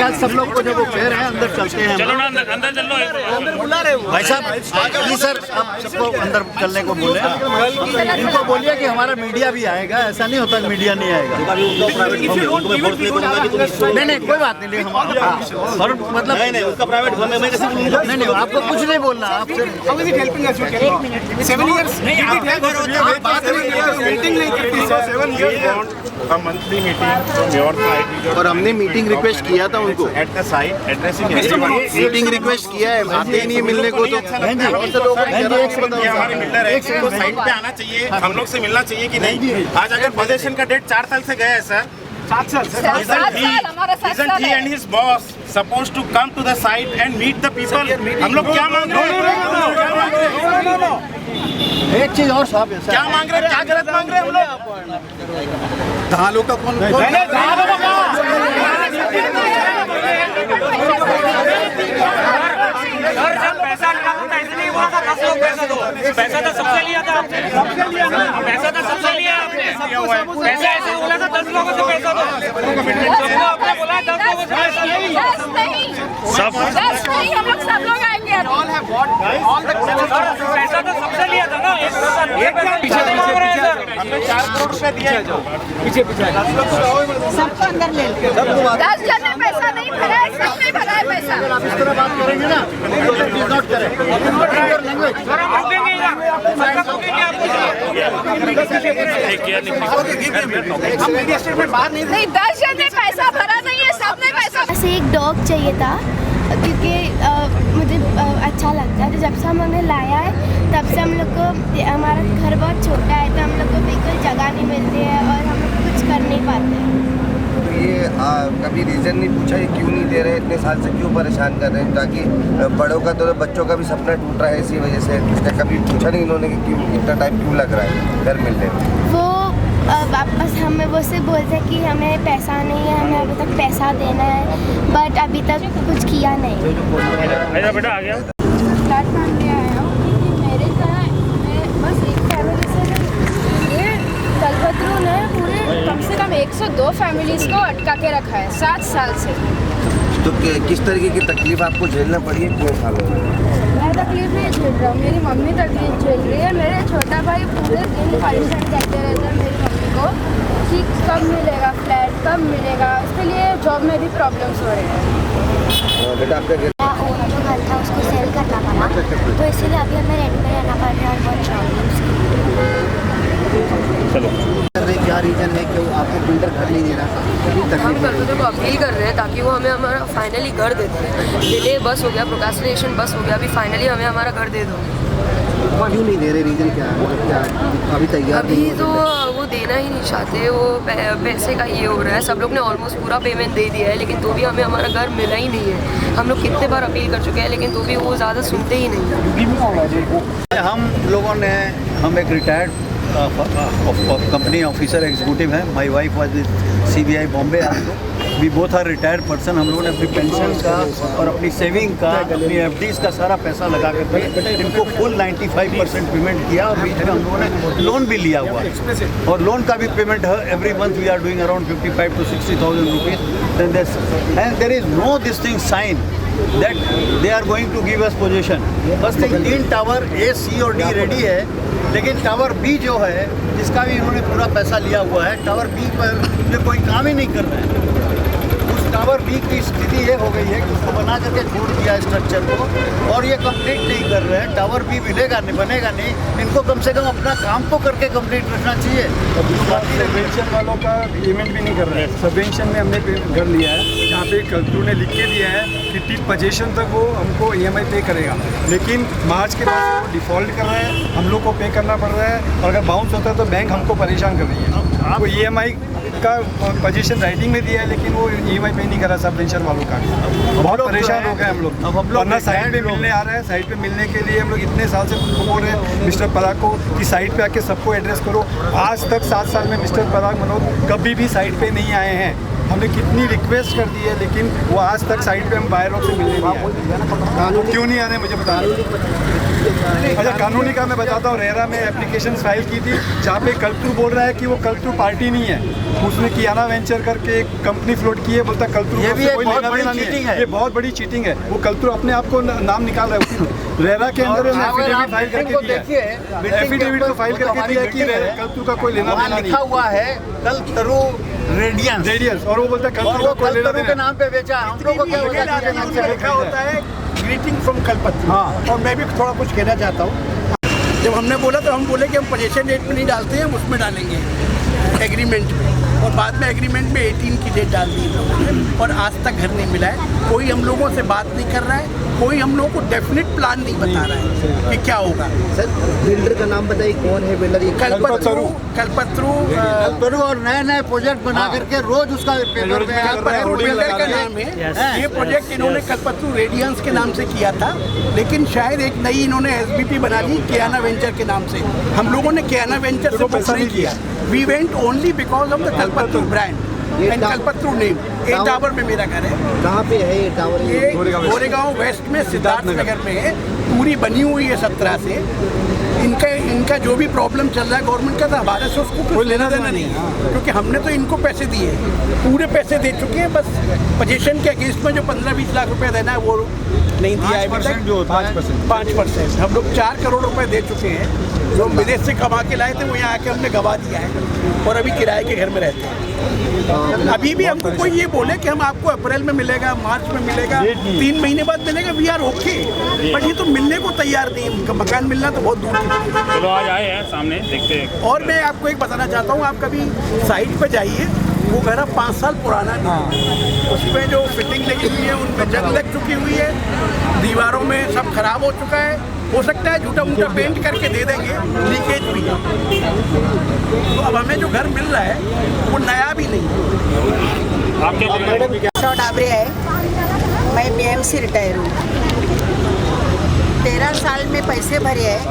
आज सब लोग को जब वो कह रहे हैं अंदर चलते हैं, चलो ना अंदर चलो, अंदर बुला रहे भाई साहब। जी सर, आप सबको अंदर चलने को बोले, इनको बोलिए कि हमारा मीडिया भी आएगा। ऐसा नहीं होता मीडिया नहीं आएगा। नहीं कोई बात नहीं, हम मतलब नहीं उसका प्राइवेट होम है, नहीं आपको कुछ नहीं बोलना। आप मंथली मीटिंग और हमने मीटिंग रिक्वेस्ट किया था उनको at the site addressing meeting request किया है, आते ही नहीं मिलने को। तो हमारे मिलर है, तो साइट पे आना चाहिए, हम लोग से मिलना चाहिए कि नहीं। आज अगर पोजीशन का डेट 4 साल से गया है सर, 7 साल isn't he and his boss supposed to come to the site and meet the people? हम लोग क्या मांग रहे हैं? एक चीज और साहब, क्या मांग रहे हैं? क्या गलत मांग रहे हैं हम लोग? धालों का कौन पैसा तो सबसे लिया था आपने, पैसा तो सबसे लिया आपने, पैसा ऐसे बोला था 10 लोगों से पैसा दो, आपने बोला 10 लोगों से पैसा नहीं, हम लोग सब लोग आएंगे। पैसा तो सबसे लिया था ना, पीछे मांग रहे हैं सर, हमने 4 करोड़ रुपए दिया है। पीछे सबको अंदर ले लो। 10 जन ने पैसा नहीं भरा है, सबने भरा है पैसा। आप इस तरह बात करेंगे ना, नॉट करें नहीं, 10 जन ने पैसा भरा नहीं है, सबने पैसा। ऐसे एक डॉग चाहिए था क्योंकि मुझे अच्छा लगता है। तो जब से हम उन्हें लाया है तब से हम लोग को, हमारा घर बहुत छोटा है तो हम लोग को बिल्कुल जगह नहीं मिलती है और हम लोग कुछ कर नहीं पाते हैं। तो ये कभी रीज़न नहीं पूछा ये क्यों नहीं दे रहे, इतने साल से क्यों परेशान कर रहे हैं? ताकि बड़ों का तो बच्चों का भी सपना टूट रहा है इसी वजह से। इसने कभी पूछा नहीं इन्होंने कि क्यों इतना टाइम क्यों लग रहा है घर मिलने में? वो वापस हमें वो से बोलते हैं कि हमें पैसा नहीं है, हमें अभी तक पैसा देना है, बट अभी तक कुछ किया नहीं। बेटा आ गया प्लेटफॉर्म पे आया हूँ क्योंकि मेरे तरह मैं बस एक फैमिली से ये दलभद्रू ने पूरे कम से कम 102 फैमिलीज को अटका के रखा है 7 साल से। तो किस तरीके की तकलीफ आपको झेलना पड़ी है 2 सालों में? मैं तकलीफ नहीं झेल रहा हूँ, मेरी मम्मी तकलीफ झेल रही है। मेरे छोटा भाई पूरे दिन परेशान करते रहते हैं मेरी मम्मी को कि कब मिलेगा फ्लैट, कब मिलेगा। उसके लिए जॉब में भी प्रॉब्लम्स हो रहे हैं। बेटा आपका घर जो घर था उसको सेल करना पड़ा, तो इसीलिए अभी हमें रेंट पे रहना पड़ रहा है और बहुत प्रॉब्लम्स। क्या रीजन है कि आपको बिल्डर घर नहीं दे रहा? हम कलकत्ते को अपील कर रहे हैं ताकि वो हमें हमारा फाइनली घर दे दें। डिले बस हो गया, प्रोक्रेस्टिनेशन बस हो गया, अभी फाइनली हमें हमारा घर दे दो। क्यों नहीं दे रहे? रीजन क्या है? मतलब क्या अभी तैयार अभी तो वो देना ही नहीं चाहते, वो पैसे का ये हो रहा है। सब लोग ने ऑलमोस्ट पूरा पेमेंट दे दिया है लेकिन तो भी हमें हमारा घर मिला ही नहीं है। हम लोग कितने बार अपील कर चुके हैं लेकिन तो भी वो ज़्यादा सुनते ही नहीं हैं। हम लोगों ने, हम एक रिटायर्ड कंपनी ऑफिसर एग्जीक्यूटिव है। My wife was with CBI Bombay. We both are retired person. हम लोगों ने अपनी पेंशन का और अपनी सेविंग का, अपनी FDs का सारा पैसा लगा करके इनको फुल 95% पेमेंट किया और बीच में हम लोगों ने लोन भी लिया हुआ है और लोन का भी payment every month we are doing around 55,000 to 60,000 rupees. And there is no this thing sign that they are going to give us possession. बस 3 टावर A, C और D रेडी है, लेकिन टावर B जो है जिसका भी इन्होंने पूरा पैसा लिया हुआ है, टावर B पर ये कोई काम ही नहीं कर रहे हैं। उस टावर B की स्थिति ये हो गई है कि उसको बना करके छोड़ दिया स्ट्रक्चर को और ये कंप्लीट नहीं कर रहे हैं। टावर B मिलेगा नहीं, बनेगा नहीं। इनको कम से कम अपना काम तो करके कंप्लीट रखना चाहिए। सबवेंशन वालों का पेमेंट भी नहीं कर रहे हैं। सबवेंशन में हमने घर लिया है जहाँ पे कलेक्टर ने लिख के दिया है कि 3 पोजीशन तक वो हमको EMI पे करेगा, लेकिन मार्च के बाद वो डिफ़ॉल्ट कर रहा है, हम लोग को पे करना पड़ रहा है और अगर बाउंस होता है तो बैंक हमको परेशान कर रही है। वो EMI का पोजीशन राइटिंग में दिया है लेकिन वो EMI पे नहीं करा सब पेंशन वालों का। बहुत परेशान हो गए हम लोग। वरना साइट पे मिलने आ रहे हैं, साइट पे मिलने के लिए हम लोग इतने साल से बोल रहे हैं मिस्टर पराग को कि साइट पे आके सबको एड्रेस करो। आज तक 7 साल में मिस्टर पराग मनोज कभी भी साइट पे नहीं आए हैं। हमने कितनी रिक्वेस्ट कर दी है लेकिन वो आज तक साइट पे हम बाहर लोग से मिलने नहीं आए। क्यों नहीं आ रहे मुझे बता। अच्छा, कानूनी का मैं बताता हूँ। रेरा में एप्लीकेशन फाइल की थी जहाँ पे कल्तू बोल रहा है कि वो कल्तू पार्टी नहीं है। उसने कियाना वेंचर करके एक कंपनी फ्लोट की है, बोलता कल्तू ये भी से एक कोई बहुत लेना बड़ी देना नहीं चीटिंग है। है। ये बहुत बड़ी चीटिंग है। वो कल्तू अपने आप को नाम निकाल रहा है। रेरा के अंदर एफिडेविट फाइल करके दिया है। एफिडेविट तो फाइल करके दिया है कि कल्तू का कोई लेना देना नहीं लिखा हुआ है कल्तरू रेडियंस, और वो बोलता है और कल्तू वो का कोई लेना कल्तरू के देना। नाम पे बेचा। हम लोग को क्या पता कि नाम से लिखा होता है ग्रीटिंग फ्रॉम कलपत्र। हाँ। और मैं भी थोड़ा कुछ कहना चाहता हूँ। जब हमने बोला तो हम बोले कि हम पोजीशन डेट में नहीं डालते हैं, हम उसमें डालेंगे एग्रीमेंट में। और बाद में एग्रीमेंट में 18 की डेट डाल दी लोगों ने, और आज तक घर नहीं मिला है। कोई हम लोगों से बात नहीं कर रहा है, कोई हम लोगों को डेफिनेट प्लान नहीं बता रहा है कि क्या होगा। सर बिल्डर का नाम बताइए, कौन है बिल्डर? कल्पत्रु और नए नए प्रोजेक्ट बना करके रोज उसका पेपर पे बिल्डर का नाम है। ये प्रोजेक्ट इन्होंने कल्पत्रु रेडियंस के नाम से किया था, लेकिन शायद एक नई इन्होंने SBP बना ली कियाना वेंचर के नाम से। हम लोगों ने कियाना वेंचर से पैसा नहीं किया। We went only because of the Kalpataru brand and Kalpataru name. एक टावर में मेरा घर है। कहाँ पे है ये टावर? ये गोरेगांव वेस्ट में सिद्धार्थ नगर में है। पूरी बनी हुई है 17 से। इनका जो भी प्रॉब्लम चल रहा है गवर्नमेंट का, था हमारे से उसको कुछ लेना देना नहीं है, क्योंकि हमने तो इनको पैसे दिए, पूरे पैसे दे चुके हैं। बस पोजीशन के अगेंस्ट में जो 15-20 लाख रुपए देना है वो नहीं दिया है अभी तक। 5%। हम लोग 4 करोड़ रुपए दे चुके हैं, जो विदेश से कमा के लाए थे वो यहाँ आके हमने गवा दिया है, और अभी किराए के घर में रहते हैं। अभी भी हमको कोई ये बोले कि हम आपको अप्रैल में मिलेगा, मार्च में मिलेगा, 3 महीने बाद मिलेगा, वी आर ओके, बट ये तो मिलने को तैयार नहीं। उनका मकान मिलना तो बहुत दूर की बात है। चलो आज आए हैं सामने, देखते हैं। और मैं आपको एक बताना चाहता हूँ, आप कभी साइट पे जाइए, वो घर अब 5 साल पुराना है। उसमें जो फिटिंग लगी हुई है उनमें जंग लग चुकी हुई है, दीवारों में सब खराब हो चुका है। हो सकता है झूठा मूठा पेंट करके दे देंगे, लीकेज भी है। तो अब हमें जो घर मिल रहा है वो नया भी नहीं है। आप क्या डाबरे है, मैं BMC रिटायर हूँ। 13 साल में पैसे भरे हैं,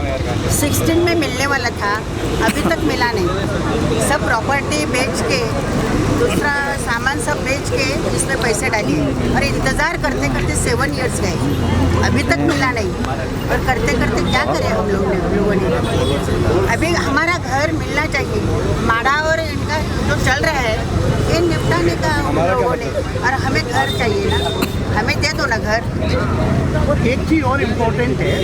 16 में मिलने वाला था, अभी तक मिला नहीं। सब प्रॉपर्टी बेच के, दूसरा सामान सब बेच के इसमें पैसे डालिए, और इंतज़ार करते करते 7 इयर्स गए, अभी तक मिला नहीं। और करते करते क्या करें हम लोगों ने? अभी हमारा घर मिलना चाहिए। माड़ा और इनका जो चल रहा है ये निपटाने का हम लोगों ने, और हमें घर चाहिए ना, हमें दे दो ना घर। एक चीज़ और इम्पोर्टेंट है,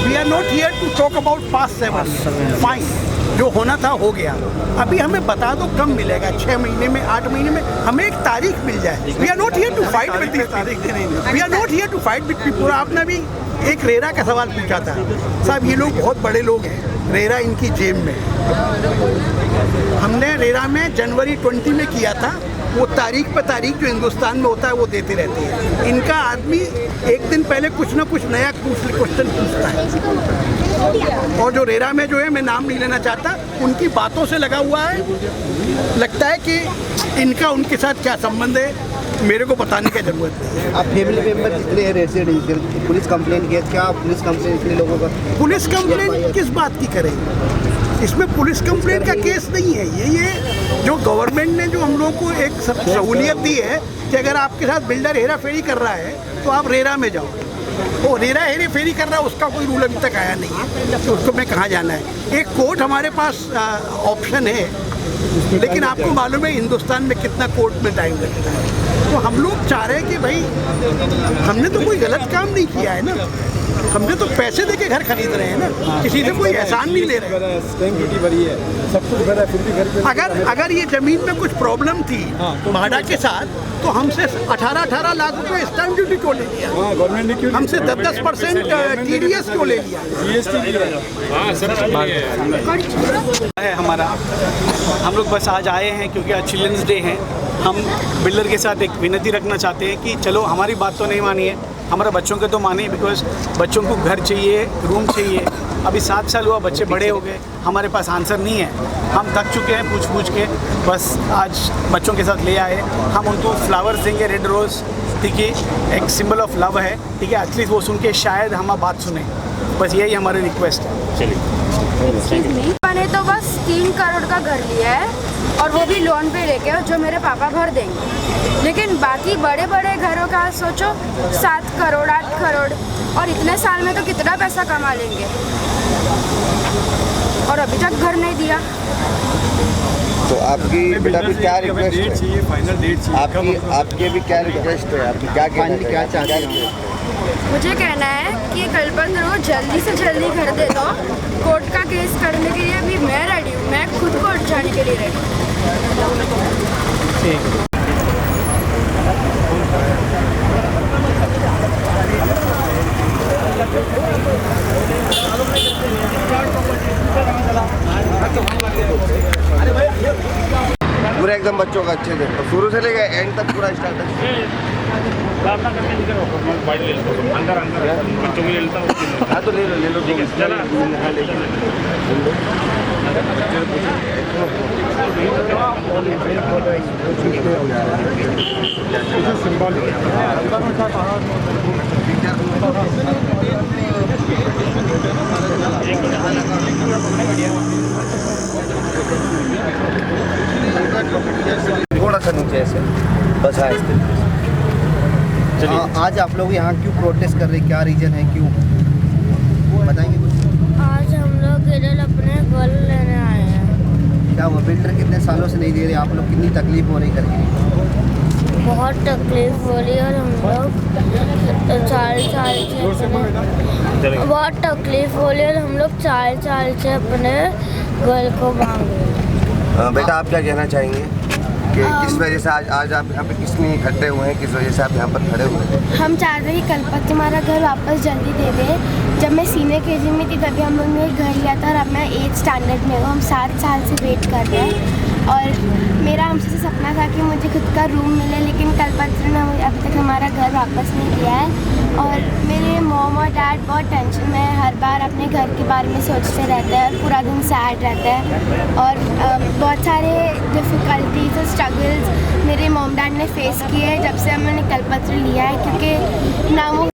we are not here to talk about past 7 fine, जो होना था हो गया। अभी हमें बता दो कब मिलेगा, 6 महीने में, 8 महीने में, हमें एक तारीख मिल जाए। We are not here to fight with this, we are not here to fight with people. आपने भी एक रेरा का सवाल पूछा था, साहब ये लोग बहुत बड़े लोग हैं, रेरा इनकी जेब में। हमने रेरा में जनवरी 20 में किया था, वो तारीख पे तारीख जो हिंदुस्तान में होता है वो देते रहते हैं। इनका आदमी एक दिन पहले कुछ ना कुछ नया क्वेश्चन पूछता है, और जो रेरा में जो है, मैं नाम नहीं लेना चाहता, उनकी बातों से लगा हुआ है। लगता है कि इनका उनके साथ क्या संबंध है, मेरे को बताने की जरूरत नहीं है। आप फैमिली मेंबर कितने हैं रेसिडेंशियल? पुलिस कंप्लेंट किया क्या? पुलिस कंप्लेंट इतने लोगों का? पुलिस कंप्लेंट किस बात की करेंगे? इसमें पुलिस कंप्लेंट का केस नहीं है। ये जो गवर्नमेंट ने जो हम लोग को एक सहूलियत दी है कि अगर आपके साथ बिल्डर हेरा फेरी कर रहा है तो आप रेरा में जाओ। वो रेरा हेरा फेरी कर रहा है, उसका कोई रूल अभी तक आया नहीं है, तो उसको मैं कहाँ जाना है। एक कोर्ट हमारे पास ऑप्शन है, लेकिन आपको मालूम है हिंदुस्तान में कितना कोर्ट में टाइम लगता है। तो हम लोग चाह रहे हैं कि भाई हमने तो कोई गलत काम नहीं किया है ना, हमने तो पैसे दे के घर खरीद रहे हैं ना, किसी से कोई एहसान नहीं ले रहे। स्टैंप ड्यूटी भरी है, सब कुछ भरा है, फिर भी घर पे अगर ये जमीन में कुछ प्रॉब्लम थी भाड़ा के साथ, तो हमसे 18 लाख रुपए स्टैंप ड्यूटी क्यों ले लिया? गवर्नमेंट ने क्यों हमसे 10% TDS क्यों ले लिया? GST है हमारा। हम लोग बस आज आए हैं क्योंकि आज चिल्ड्रंस डे है। हम बिल्डर के साथ एक विनती रखना चाहते हैं कि चलो हमारी बात तो नहीं मानिए, हमारे बच्चों के तो मानिए, बिकॉज बच्चों को घर चाहिए, रूम चाहिए। अभी 7 साल हुआ, बच्चे बड़े हो गए, हमारे पास आंसर नहीं है, हम थक चुके हैं पूछ के। बस आज बच्चों के साथ ले आए, हम उनको फ्लावर्स देंगे, रेड रोज़, ठीक है, एक सिंबल ऑफ लव है, ठीक है। एटलीस्ट वो सुन के शायद हमारी बात सुने, बस यही हमारी रिक्वेस्ट है। मैंने तो बस 3 करोड़ का घर लिया है, और और वो भी लोन पे लेके जो मेरे पापा भर देंगे। लेकिन बाकी बड़े बड़े घरों का सोचो 7 करोड़ 8 करोड़, और इतने साल में तो कितना पैसा कमा लेंगे, और अभी तक घर नहीं दिया। तो आपकी बेटा भी क्या रिक्वेस्ट है? चाहिए, फाइनल डेट चाहिए। आपकी भी क्या रिक्वेस्ट है? आपकी क्या चाहते हैं? मुझे कहना है कि कल्पना को जल्दी से जल्दी घर दे दो। कोर्ट का केस करने के लिए अभी मैं रेडी हूँ, मैं खुद कोर्ट जाने के लिए रेडी हूँ। पूरा एकदम बच्चों का अच्छे से शुरू से लेकर एंड तक पूरा स्टार्ट अंदर बच्चों को लेता हूँ। हाँ तो ले लो ठीक है। थोड़ा सा नीचे ऐसे बस है। आज आप लोग यहाँ क्यों प्रोटेस्ट कर रहे हैं? क्या रीजन है, क्यों बताएंगे कुछ? आज हम लोग इधर अपने घर लेने आए हैं। क्या वो बिल्डर कितने सालों से नहीं दे रहे? आप लोग कितनी तकलीफ हो रही करके? बहुत तकलीफ हो रही है और हम लोग 4 साल से बहुत तकलीफ हो रही है और हम लोग 4 साल से अपने घर को मांग रहे हैं। बेटा आप क्या कहना चाहेंगे कि किस वजह से आज आप यहाँ पे किस लिए इकट्ठे हुए हैं, किस वजह से आप यहाँ पर खड़े हुए हैं? हम चाहते हैं कि कल्पत हमारा घर वापस जल्दी दे दे। जब मैं सीनियर केजी में थी तभी हम लोग ने घर लिया था और अब मैं 8th स्टैंडर्ड में हूँ। हम 7 साल से वेट कर रहे हैं और मेरा हमसे सपना था कि मुझे खुद का रूम मिले, लेकिन कल्पत ने अभी तक हमारा घर वापस नहीं दिया है। और मेरे मॉम और डैड बहुत टेंशन में हर बार अपने घर के बारे में सोचते रहते हैं और पूरा दिन सैड रहता है और बहुत सारे डिफ़िकल्टीज और स्ट्रगल्स मेरे मॉम डैड ने फेस किए जब से हमने कल्पत्र लिया है, क्योंकि ना वो